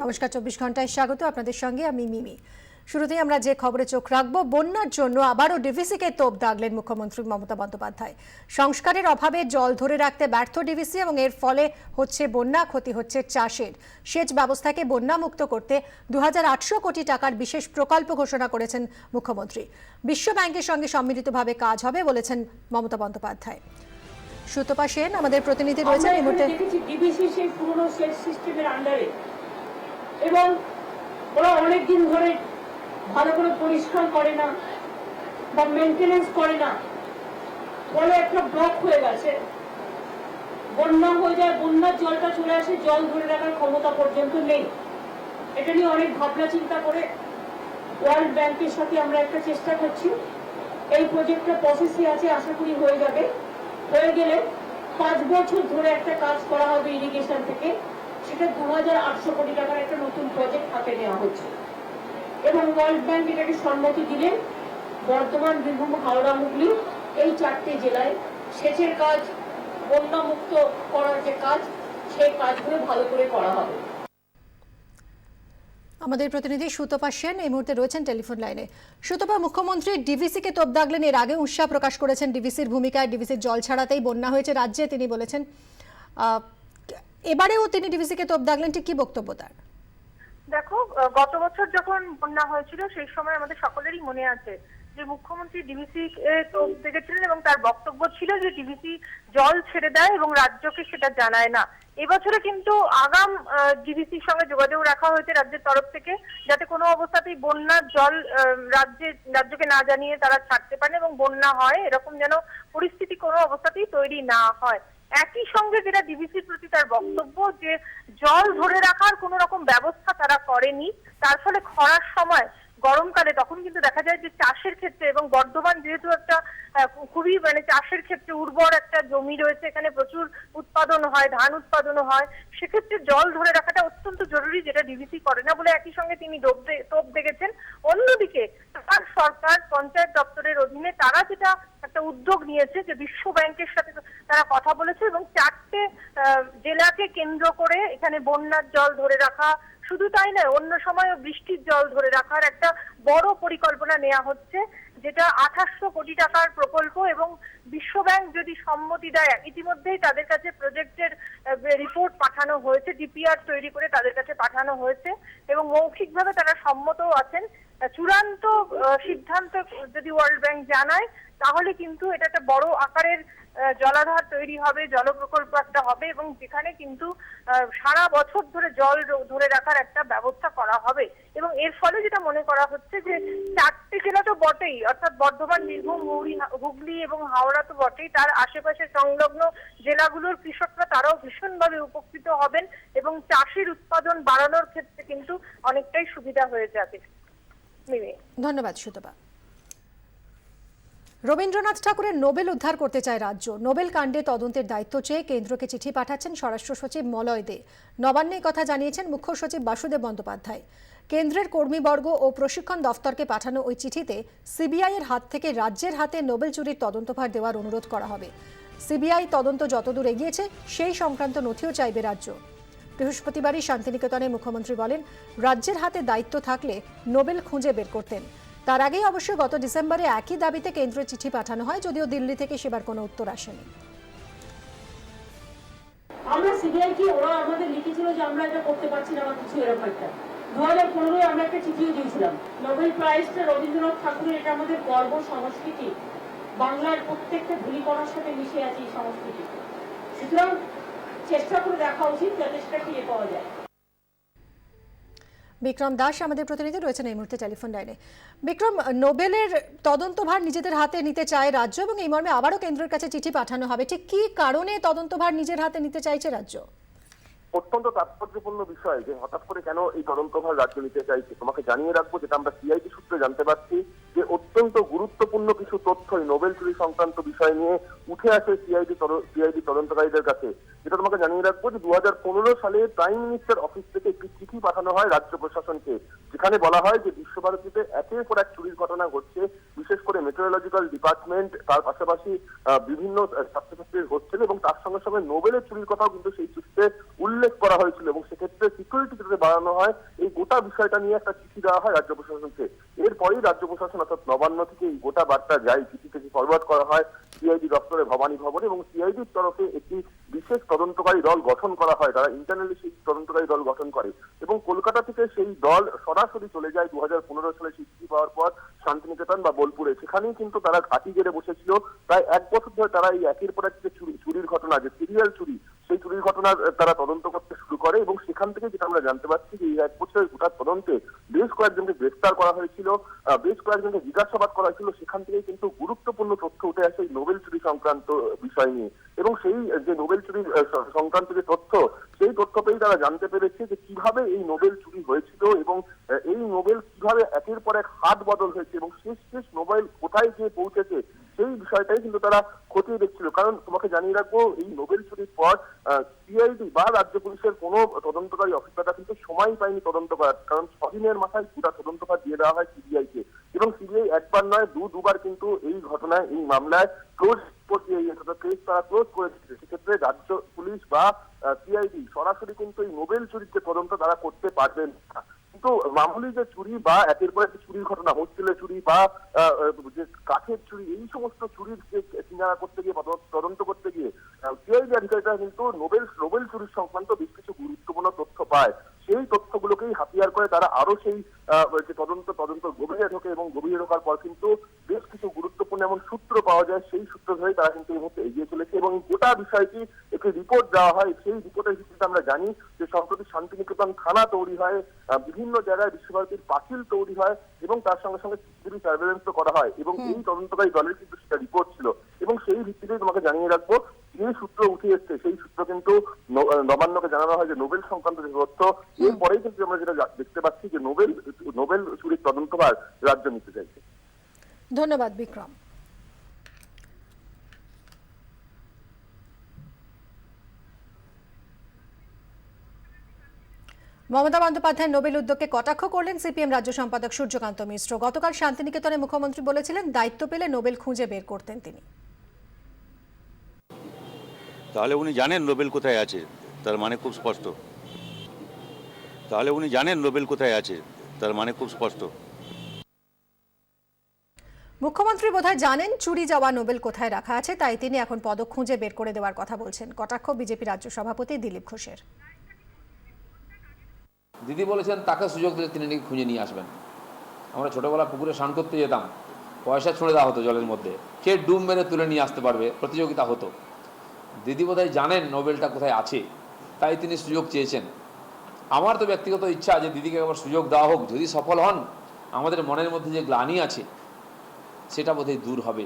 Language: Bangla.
নমস্কার, 24 ঘন্টায় স্বাগত। আপনাদের সঙ্গে আমি মিমি। শুরুতেই আমরা যে খবরে চোখ রাখবো, বন্যার জন্য আবারও ডিভিসিকে তোপ দাগলেন মুখ্যমন্ত্রী মমতা বন্দ্যোপাধ্যায়। সংস্কারের অভাবে জল ধরে রাখতে ব্যর্থ ডিভিসি এবং এর ফলে হচ্ছে বন্যা, ক্ষতি হচ্ছে চাষের। সেচ ব্যবস্থাকে বন্যামুক্ত করতে 2800 কোটি টাকার বিশেষ প্রকল্প ঘোষণা করেছেন মুখ্যমন্ত্রী। বিশ্ব ব্যাংকের সঙ্গে সম্মিলিতভাবে কাজ হবে বলেছেন মমতা বন্দ্যোপাধ্যায়। সুতপা সেন আমাদের প্রতিনিধি রয়েছেন এই মুহূর্তে। ডিভিসি সেই পুরনো সেচ সিস্টেমের আন্ডারে, এবং ওরা অনেকদিন ধরে ভালো করে পরিষ্কার করে না বা মেনটেনেন্স করে না, ফলে একটা ব্লক হয়ে গেছে। বন্যা হয়ে যায়, বন্যার জলটা চলে আসে, জল ধরে রাখার ক্ষমতা পর্যন্ত নেই। এটা নিয়ে অনেক ভাবনা চিন্তা করে ওয়ার্ল্ড ব্যাংকের সাথে আমরা একটা চেষ্টা করছি। এই প্রজেক্টটা প্রসেসে আছে, আশা করি হয়ে যাবে। হয়ে গেলে 5 বছর ধরে একটা কাজ করা হবে ইরিগেশন থেকে, সেটা 2800 কোটি টাকার একটা নতুন প্রজেক্ট হাতে নেওয়া হচ্ছে। এবং ওয়ার্ল্ড ব্যাংক এটাকে সম্মতি দিলে বর্ধমান, বীরভূম, হাওড়া, হুগলি এই 4টে জেলায় সেচের কাজ, বন্যা মুক্ত করার যে কাজ, সেই কাজগুলো ভালো করে করা হবে। আমাদের প্রতিনিধি সুতপা সেন এই মুহূর্তে রয়েছেন টেলিফোন লাইনে। সুতপা, মুখ্যমন্ত্রী ডিভিসিকে তোপ দাগলেন। এর আগে উৎসাহ প্রকাশ করেছেন ডিভিসির ভূমিকায়। ডিভিসির জল ছাড়াতেই বন্যা হয়েছে রাজ্যে, তিনি বলেছেন। এবারেও তিনি ডিভিসিকে তোপ দাগলেন, ঠিক কি বক্তব্য তার? দেখো, গত বছর যখন বন্যা হয়েছিল সেই সময় আমাদের সকলেরই মনে আছে যে মুখ্যমন্ত্রী ডিভিসি তোপ দেখেছিলেন এবং তার বক্তব্য ছিল যে ডিভিসি জল ছেড়ে দেয় এবং রাজ্যকে সেটা জানায় না। এবছরে কিন্তু আগাম ডিভিসির সঙ্গে যোগাযোগ রাখা হয়েছে রাজ্যের তরফ থেকে, যাতে কোনো অবস্থাতেই বন্যার জল রাজ্যকে না জানিয়ে তারা ছাড়তে পারে এবং বন্যা হয় এরকম যেন পরিস্থিতি কোনো অবস্থাতেই তৈরি না হয়। একই সঙ্গে যেটা ডিভিসির প্রতি তার বক্তব্য যে জল ধরে রাখার কোনো রকম ব্যবস্থা তারা করেনি, তার ফলে খরার সময় গরমকালে তখন কিন্তু দেখা যায় যে চাষের ক্ষেত্রে, এবং বর্ধমান যেহেতু একটা খুবই চাষের ক্ষেত্রে উর্বর একটা জমি রয়েছে, এখানে প্রচুর উৎপাদন হয়, ধান উৎপাদনও হয়, সেক্ষেত্রে জল ধরে রাখাটা অত্যন্ত জরুরি, যেটা ডিভিসি করে না বলে একই সঙ্গে তিনি তোপ দেখেছেন। অন্যদিকে তার সরকার পঞ্চায়েত দপ্তরের অধীনে তারা যেটা একটা উদ্যোগ নিয়েছে যে বিশ্ব ব্যাংকের সাথে তারা কথা বলেছে এবং 4টে জেলাকে কেন্দ্র করে এখানে বন্যার জল ধরে রাখা, শুধু তাই নয় অন্য সময়ও বৃষ্টির জল ধরে রাখার একটা বড় পরিকল্পনা নেওয়া হচ্ছে, যেটা 2800 কোটি টাকার প্রকল্প। এবং বিশ্ব ব্যাংক যদি সম্মতি দেয়, ইতিমধ্যেই তাদের কাছে প্রজেক্টের রিপোর্ট পাঠানো হয়েছে, ডিপিআর তৈরি করে তাদের কাছে পাঠানো হয়েছে এবং মৌখিকভাবে তারা সম্মতও আছেন। চূড়ান্ত সিদ্ধান্ত যদি ওয়ার্ল্ড ব্যাংক জানায় তাহলে কিন্তু এটা একটা বড় আকারের জলাধার তৈরি হবে, জল প্রকল্প একটা হবে এবং যেখানে কিন্তু সারা বছর ধরে জল ধরে রাখার একটা ব্যবস্থা করা হবে। এবং এর ফলে যেটা মনে করা হচ্ছে যে 4টে জেলা তো বটেই, অর্থাৎ বর্ধমান, বীরভূম, হুগলি এবং হাওড়া তো বটেই, তার আশেপাশে সংলগ্ন জেলাগুলোর কৃষকরা তারাও ভীষণভাবে উপকৃত হবেন এবং চাষের উৎপাদন বাড়ানোর ক্ষেত্রে কিন্তু অনেকটাই সুবিধা হয়ে যাবে। ধন্যবাদ সুতপা। রবীন্দ্রনাথ ঠাকুরের নোবেল উদ্ধার করতে চায় রাজ্য। নোবেল কাণ্ডে তদন্তের দায়িত্ব চেয়ে কেন্দ্রকে চিঠি পাঠাচ্ছেন স্বরাষ্ট্র সচিব মলয় দে। নবান্নে কথা জানিয়েছেন মুখ্য সচিব বাসুদেব বন্দ্যোপাধ্যায়। কেন্দ্রের কর্মীবর্গ ও প্রশিক্ষণ দফতরকে পাঠানো ওই চিঠিতে সিবিআই এর হাত থেকে রাজ্যের হাতে নোবেল চুরির তদন্তভার দেওয়ার অনুরোধ করা হবে। সিবিআই তদন্ত যতদূর এগিয়েছে সেই সংক্রান্ত নথিও চাইবে রাজ্য। বৃহস্পতিবারই শান্তিনিকেতনে মুখ্যমন্ত্রী বলেন, রাজ্যের হাতে দায়িত্ব থাকলে নোবেল খুঁজে বের করতেন। তার আগেই অবশ্য গত ডিসেম্বরে একই দাবিতে কেন্দ্রের চিঠি পাঠানো হয়, যদিও দিল্লি থেকে সেবার কোনো উত্তর আসেনি। আমরা সিবিআই কি ওরা আমাদের লিখেছিল যে আমরা এটা করতে পারছি না বা কিছু এরকম একটা। 2015-এ আমরা একটা চিঠিও দিয়েছিলাম। নোবেল প্রাইজটা রবীন্দ্রনাথ ঠাকুরের, এটা আমাদের গর্ব, সংস্কৃতি, বাংলার প্রত্যেকটা ধূলিকণার সাথে মিশে আছে এই সংস্কৃতি। সুতরাং চেষ্টা করে দেখা উচিত যাতে সেটা ফিরে পাওয়া যায়। বিক্রম দাস আমাদের প্রতিনিধি রয়েছেন এই মুহূর্তে টেলিফোন লাইনে। বিক্রম, নোবেলের তদন্তভার নিজেদের হাতে নিতে চায় রাজ্য এবং এই মর্মে আবারও কেন্দ্রের কাছে চিঠি পাঠানো হবে, ঠিক কি কারণে তদন্তভার নিজের হাতে নিতে চাইছে রাজ্য? অত্যন্ত তাৎপর্যপূর্ণ বিষয় যে হঠাৎ করে কেন এই তদন্তভার রাজ্য নিতে চাইছে। তোমাকে জানিয়ে রাখবো, যেটা আমরা সিআইডি সূত্রে জানতে পারছি, যে অত্যন্ত গুরুত্বপূর্ণ কিছু তথ্যই নোবেল চুরি সংক্রান্ত বিষয় নিয়ে উঠে আসে সিআইডি তদন্তকারীদের কাছে। যেটা তোমাকে জানিয়ে রাখবো যে 2015 সালে প্রাইম মিনিস্টার অফিস থেকে একটি চিঠি পাঠানো হয় রাজ্য প্রশাসনকে, যেখানে বলা হয় যে বিশ্বভারতীতে একের পর এক চুরির ঘটনা ঘটছে, বিশেষ করে মেট্রোলজিক্যাল ডিপার্টমেন্ট, তার পাশাপাশি বিভিন্ন ছাত্রছাত্রীর হোস্টেল এবং তার সঙ্গে সঙ্গে নোবেলের চুরির কথাও কিন্তু সেই চিঠিতে উল্লেখ করা হয়েছিল এবং সেক্ষেত্রে সিকিউরিটি যাতে বাড়ানো হয় এই গোটা বিষয়টা নিয়ে একটা চিঠি দেওয়া হয় রাজ্য প্রশাসনকে। এরপরেই রাজ্য প্রশাসন অর্থাৎ নবান্ন থেকে এই গোটা বার্তা যায়, চিঠি থেকে ফরওয়ার্ড করা হয় সিআইডি দপ্তরে ভবানী ভবনে এবং সিআইডির তরফে একটি বিশেষ তদন্তকারী দল গঠন করা হয়। তারা ইন্টারনালি সেই তদন্তকারী দল গঠন করে এবং কলকাতা থেকে সেই দল সরাসরি চলে যায় 2015 সালে চিঠি পাওয়ার পর শান্তিনিকেতন বা বোলপুরে। সেখানেই কিন্তু তারা ঘাঁটি গেড়ে বসেছিল। প্রায় 1 বছর ধরে তারা এই একের পর এক যে চুরির ঘটনা, যে সিরিয়াল চুরি, সেই চুরির ঘটনার তারা তদন্ত করতে শুরু করে এবং সেখান থেকে যেটা আমরা জানতে পারছি যে এই 1 বছরের গোটা তদন্তে বেশ কয়েকজনকে গ্রেফতার করা হয়েছিল, বেশ কয়েকজনকে জিজ্ঞাসাবাদ করা হয়েছিল। সেখান থেকেই কিন্তু গুরুত্বপূর্ণ তথ্য উঠে আসে এই নোবেল চুরি সংক্রান্ত বিষয় নিয়ে এবং সেই যে নোবেল চুরি সংক্রান্ত যে তথ্য, সেই তথ্য পেয়েই তারা জানতে পেরেছে যে কিভাবে এই নোবেল চুরি হয়েছিল এবং এই নোবেল কিভাবে একের পর এক হাত বদল হয়েছে এবং শেষ নোবেল কোথায় গিয়ে পৌঁছেছে সেই বিষয়টাই কিন্তু তারা খতিয়ে দেখছিল। কারণ তোমাকে জানিয়ে রাখবো, এই নোবেল চুরির পর সিআইডি বা রাজ্য পুলিশের কোনো তদন্তকারী অফিসাররা কিন্তু সময় পায়নি তদন্ত করার, কারণ 6 দিনের মাথায় পুরো তদন্তভার দিয়ে দেওয়া হয় সিবিআই কে এবং সিবিআই একবার নয় দুবার কিন্তু এই ঘটনায়, এই মামলায় ক্লোজ কেস তারা ক্লোজ করে দিচ্ছে। সেক্ষেত্রে রাজ্য পুলিশ বা সিআইডি সরাসরি কিন্তু এই নোবেল চুরির যে তদন্ত তারা করতে পারবেন না। কিন্তু মামুলি যে চুরি বা একের পর এক চুরির ঘটনা, হোস্টেলের চুরি বা যে কাঠের চুরি, এই সমস্ত চুরির যে কিনারা করতে গিয়ে তদন্ত করতে গিয়ে সিআইডি আধিকারিকরা কিন্তু নোবেল চুরির সংক্রান্ত বেশ কিছু গুরুত্বপূর্ণ তথ্য পায়। সেই তথ্যগুলোকেই হাতিয়ার করে তারা আরো সেই যে তদন্ত গভীরে ঢোকে এবং গভীরে ঢোকার পর কিন্তু বেশ কিছু গুরুত্বপূর্ণ এমন সূত্র পাওয়া যায়। সেই সূত্র ধরে তারা কিন্তু এই মুহূর্তে এগিয়ে চলেছে এবং গোটা বিষয়টি একটি রিপোর্ট দেওয়া হয়। সেই রিপোর্টের ভিত্তিতে আমরা জানি যে সম্প্রতি শান্তিনিকেতন থানা তৈরি হয়, বিভিন্ন জায়গায় বিশ্বভারতীর পাঁচিল তৈরি হয় এবং তার সঙ্গে সঙ্গে সিসিটিভি সার্ভেলেন্সও করা হয় এবং এই তদন্তকারী দলের কিন্তু সেটা রিপোর্ট ছিল এবং সেই ভিত্তিতে তোমাকে জানিয়ে রাখবো যে সূত্র উঠে এসছে সেই সূত্র কিন্তু নবান্নকে জানানো হয় যে নোবেল সংক্রান্ত যে তথ্য, এরপরেই কিন্তু আমরা যেটা দেখতে পাচ্ছি যে নোবেল চুরির তদন্তভার রাজ্য নিতে চাইছে। ধন্যবাদ বিক্রম। মমতা বন্দ্যোপাধ্যায় নোবেল উদ্যোগকে কটাক্ষ করলেন সিপিএম রাজ্য সম্পাদক সূর্যকান্ত মিশ্র। গতকাল শান্তিনিকেতনে মুখ্যমন্ত্রী বলেছিলেন দায়িত্ব পেলে নোবেল খুঁজে বের করতেন তিনি। তাহলে উনি জানেন নোবেল কোথায় আছে, তার মানে খুব স্পষ্ট। তাহলে উনি জানেন নোবেল কোথায় আছে, তার মানে খুব স্পষ্ট। মুখ্যমন্ত্রী বোধহয় জানেন চুরি যাওয়া নোবেল কোথায় রাখা আছে, তাই তিনি এখন পদক খুঁজে বের করে দেওয়ার কথা বলছেন। কটাক্ষ বিজেপি রাজ্য সভাপতি দিলীপ ঘোষের। দিদি বলেছেন তাকে সুযোগ দিলে তিনি নাকি খুঁজে নিয়ে আসবেন। আমরা ছোটবেলা পুকুরে স্নান করতে যেতাম, পয়সা ছুঁড়ে দেওয়া হতো জলের মধ্যে, কে ডুব মেরে তুলে নিয়ে আসতে পারবে প্রতিযোগিতা হতো। দিদি বোধহয় জানেন নোবেলটা কোথায় আছে, তাই তিনি সুযোগ চেয়েছেন। আমার তো ব্যক্তিগত ইচ্ছা যে দিদিকে একবার সুযোগ দেওয়া হোক, যদি সফল হন আমাদের মনের মধ্যে যে গ্লানি আছে সেটা বোধহয় দূর হবে।